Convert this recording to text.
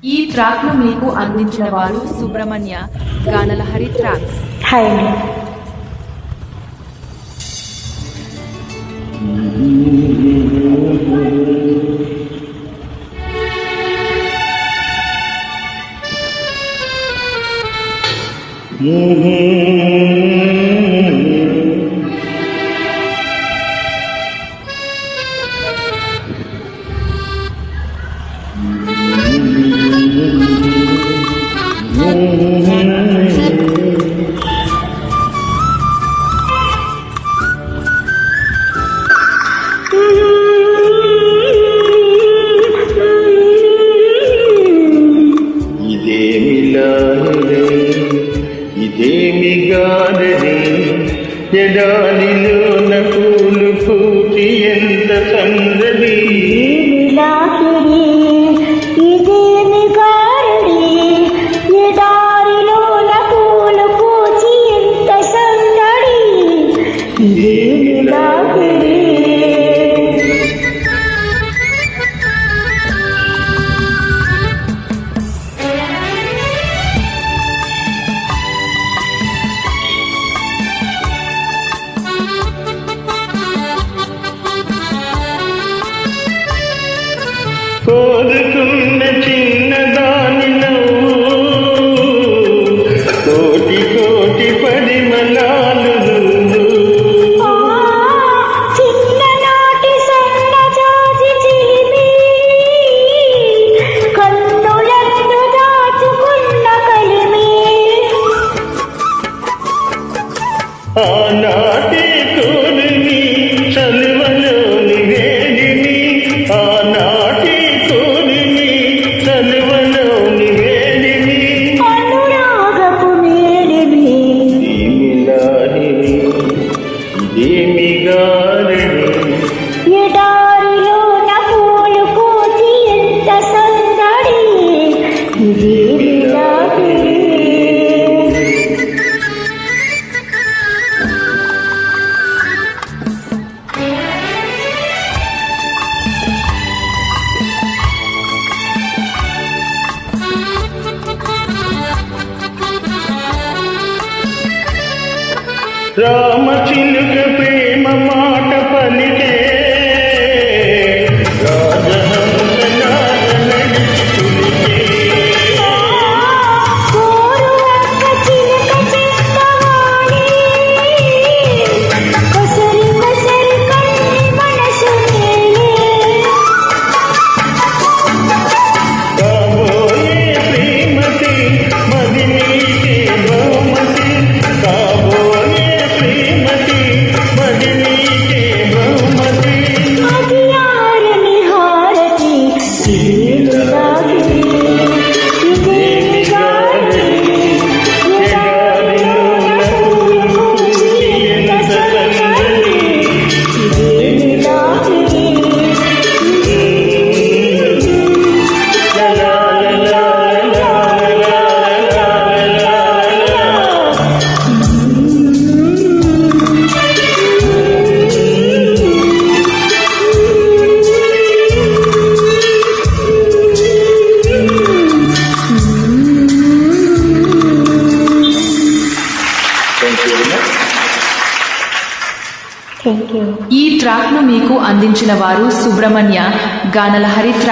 ఈ ట్రాక్ ను మీకు అందించిన వారు సుబ్రహ్మణ్య గానలహరి ట్రాక్స్. హాయ్ అండి. ఇదేమి గానది ఎడారిలోన పూలు పూచి ఎంత సందడి. ఇదేమి గారడి ఎడారిలోన పూలు పూచి ఎంత సందడి. ఇదేమి లాగిడి కోరుకున్న చిన్నదాని నవ్వు కోటి కోటి పరిమళాలు. చిన్ననాటి సన్నజాజి చిలిమి కన్నులను దాచుకున్న కలిమి. ఆనాటి కోరిని చలువలోని వేడిని, ఆనాటి కోరిని చలువలోని వేడిని, అనురాగపు మేడిమి ఇదేమిలాడిని ఇదేమి గారడి ఎడారిలోన పూలు పూచి ఎంత సందడి. ఇదేమి లాగిడి రామచిలుక ప్రేమ మాట పలికే రాజహంస నాద నడిచి కులికే. కోరువక్క చిలక చిత్తవాణి కొసరి కొసరి కన్ని మనసు మేలే. కాబోయే శ్రీమతి మది నీకే బహుమతి, కాబోయే శ్రీమతి మది నీకే బహుమతి. అదియారని హారతి ఇదేమి లాగిడి ఇదేమి గారడి ఎడారిలోన పూలు పూచి ఎంత సందడి. ఇదేమి లాగిడి లా లా లా లా లా లా లా లా. Thank you. ఈ ట్రాక్ ను మీకు అందించిన వారు సుబ్రహ్మణ్య గానలహరి ట్రాక్స్.